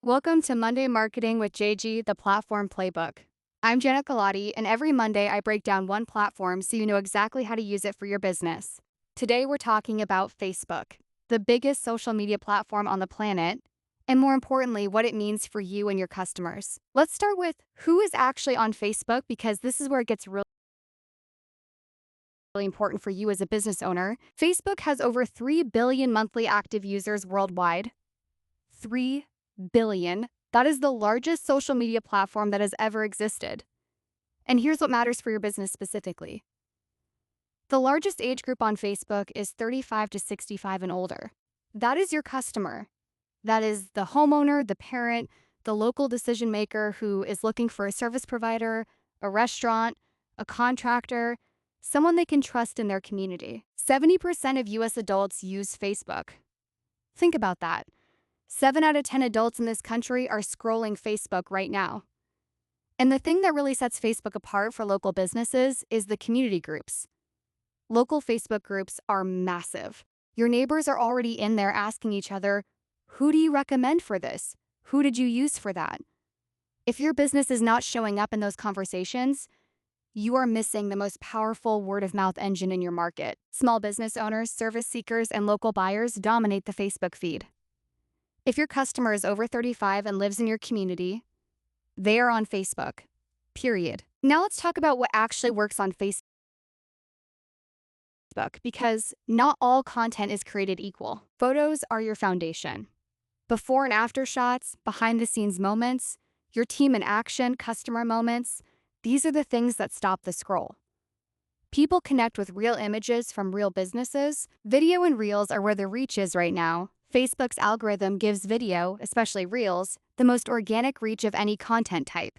Welcome to Monday Marketing with JG, the platform playbook. I'm Jenna Galati, and every Monday I break down one platform so you know exactly how to use it for your business. Today we're talking about Facebook, the biggest social media platform on the planet, and more importantly, what it means for you and your customers. Let's start with who is actually on Facebook because this is where it gets really important for you as a business owner. Facebook has over 3 billion monthly active users worldwide. 3 billion. That is the largest social media platform that has ever existed. And here's what matters for your business specifically. The largest age group on Facebook is 35 to 65 and older. That is your customer. That is the homeowner, the parent, the local decision maker who is looking for a service provider, a restaurant, a contractor, someone they can trust in their community. 70% of US adults use Facebook. Think about that. 7 out of 10 adults in this country are scrolling Facebook right now. And the thing that really sets Facebook apart for local businesses is the community groups. Local Facebook groups are massive. Your neighbors are already in there asking each other, who do you recommend for this? Who did you use for that? If your business is not showing up in those conversations, you are missing the most powerful word-of-mouth engine in your market. Small business owners, service seekers, and local buyers dominate the Facebook feed. If your customer is over 35 and lives in your community, they are on Facebook, period. Now let's talk about what actually works on Facebook, because not all content is created equal. Photos are your foundation. Before and after shots, behind the scenes moments, your team in action, customer moments, these are the things that stop the scroll. People connect with real images from real businesses. Video and Reels are where the reach is right now. Facebook's algorithm gives video, especially Reels, the most organic reach of any content type.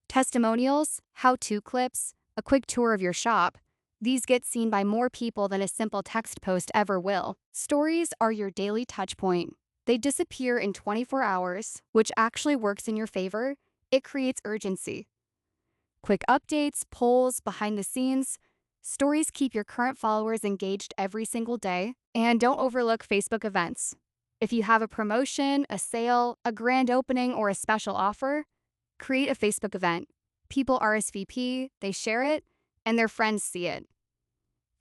Testimonials, how-to clips, a quick tour of your shop, these get seen by more people than a simple text post ever will. Stories are your daily touch point. They disappear in 24 hours, which actually works in your favor. It creates urgency. Quick updates, polls, behind the scenes, stories keep your current followers engaged every single day. And don't overlook Facebook events. If you have a promotion, a sale, a grand opening, or a special offer, create a Facebook event. People RSVP, they share it, and their friends see it.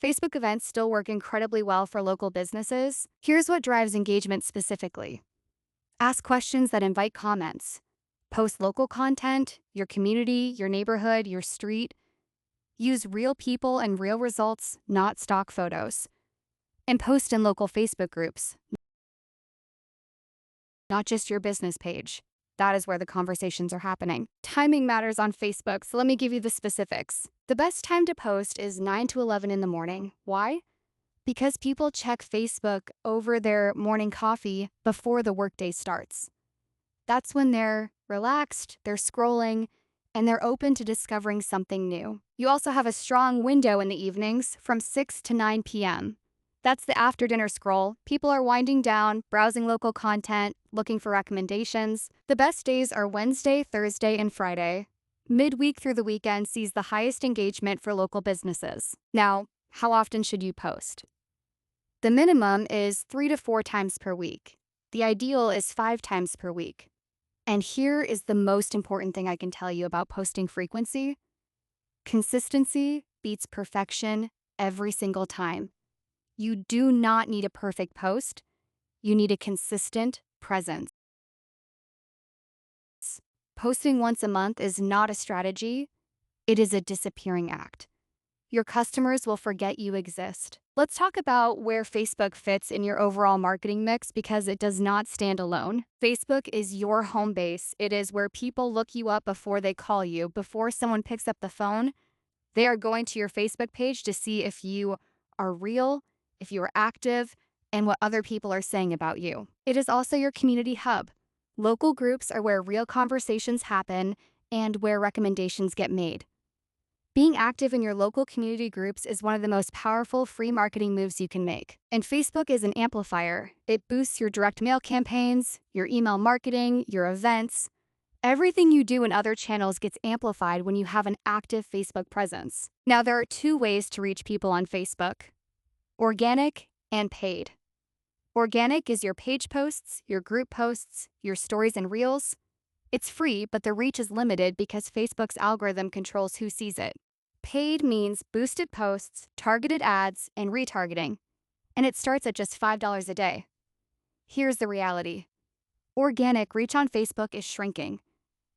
Facebook events still work incredibly well for local businesses. Here's what drives engagement specifically. Ask questions that invite comments. Post local content, your community, your neighborhood, your street. Use real people and real results, not stock photos. And post in local Facebook groups, not just your business page. That is where the conversations are happening. Timing matters on Facebook, so let me give you the specifics. The best time to post is 9 to 11 in the morning. Why? Because people check Facebook over their morning coffee before the workday starts. That's when they're relaxed, they're scrolling, and they're open to discovering something new. You also have a strong window in the evenings from 6 to 9 p.m. That's the after dinner scroll. People are winding down, browsing local content, looking for recommendations. The best days are Wednesday, Thursday, and Friday. Midweek through the weekend sees the highest engagement for local businesses. Now, how often should you post? The minimum is 3 to 4 times per week. The ideal is 5 times per week. And here is the most important thing I can tell you about posting frequency. Consistency beats perfection every single time. You do not need a perfect post. You need a consistent presence. Posting once a month is not a strategy. It is a disappearing act. Your customers will forget you exist. Let's talk about where Facebook fits in your overall marketing mix because it does not stand alone. Facebook is your home base. It is where people look you up before they call you. Before someone picks up the phone, they are going to your Facebook page to see if you are real, if you are active, and what other people are saying about you. It is also your community hub. Local groups are where real conversations happen and where recommendations get made. Being active in your local community groups is one of the most powerful free marketing moves you can make. And Facebook is an amplifier. It boosts your direct mail campaigns, your email marketing, your events. Everything you do in other channels gets amplified when you have an active Facebook presence. Now, there are 2 ways to reach people on Facebook: organic and paid. Organic is your page posts, your group posts, your stories and reels. It's free, but the reach is limited because Facebook's algorithm controls who sees it. Paid means boosted posts, targeted ads, and retargeting, and it starts at just $5 a day. Here's the reality. Organic reach on Facebook is shrinking.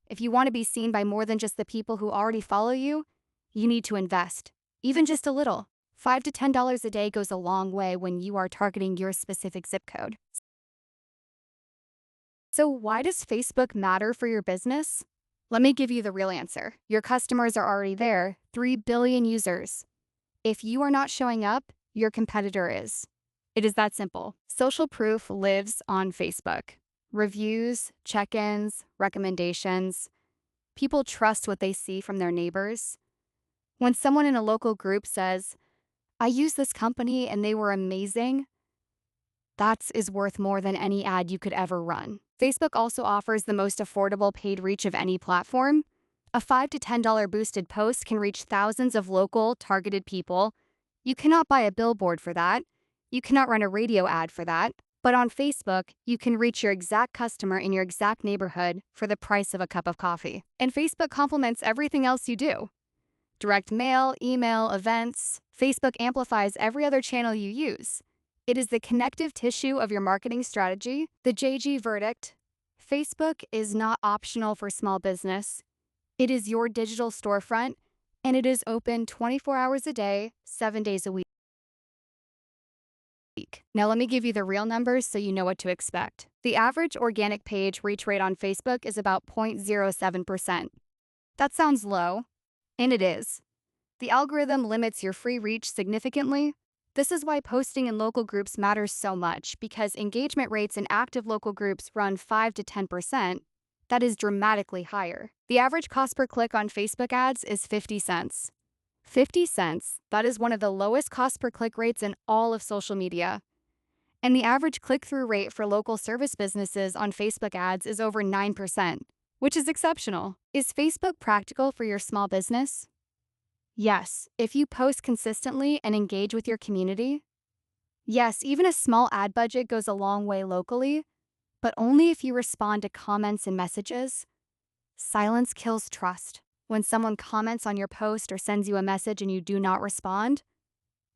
If you want to be seen by more than just the people who already follow you need to invest, even just a little. $5 to $10 a day goes a long way when you are targeting your specific zip code. So why does Facebook matter for your business? Let me give you the real answer. Your customers are already there, 3 billion users. If you are not showing up, your competitor is. It is that simple. Social proof lives on Facebook. Reviews, check-ins, recommendations. People trust what they see from their neighbors. When someone in a local group says, "I use this company and they were amazing," that is worth more than any ad you could ever run. Facebook also offers the most affordable paid reach of any platform. A $5 to $10 boosted post can reach thousands of local, targeted people. You cannot buy a billboard for that. You cannot run a radio ad for that. But on Facebook, you can reach your exact customer in your exact neighborhood for the price of a cup of coffee. And Facebook complements everything else you do. Direct mail, email, events. Facebook amplifies every other channel you use. It is the connective tissue of your marketing strategy. The JG verdict: Facebook is not optional for small business. It is your digital storefront, and it is open 24 hours a day, 7 days a week. Now let me give you the real numbers so you know what to expect. The average organic page reach rate on Facebook is about 0.07%. That sounds low, and it is. The algorithm limits your free reach significantly. This is why posting in local groups matters so much, because engagement rates in active local groups run 5 to 10%. That is dramatically higher. The average cost per click on Facebook ads is 50 cents. 50 cents, that is one of the lowest cost per click rates in all of social media. And the average click-through rate for local service businesses on Facebook ads is over 9%, which is exceptional. Is Facebook practical for your small business? Yes, if you post consistently and engage with your community. Yes, even a small ad budget goes a long way locally, but only if you respond to comments and messages. Silence kills trust. When someone comments on your post or sends you a message and you do not respond,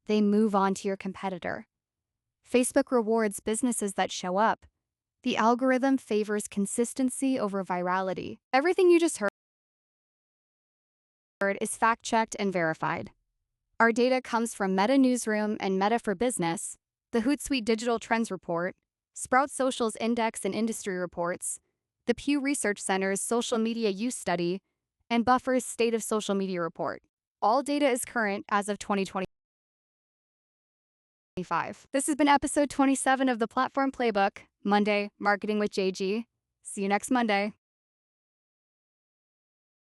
they move on to your competitor. Facebook rewards businesses that show up. The algorithm favors consistency over virality. Everything you just heard is fact-checked and verified. Our data comes from Meta Newsroom and Meta for Business, the Hootsuite Digital Trends Report, Sprout Social's Index and Industry Reports, the Pew Research Center's Social Media Use Study, and Buffer's State of Social Media Report. All data is current as of 2025. This has been episode 27 of the Platform Playbook, Monday, Marketing with JG. See you next Monday.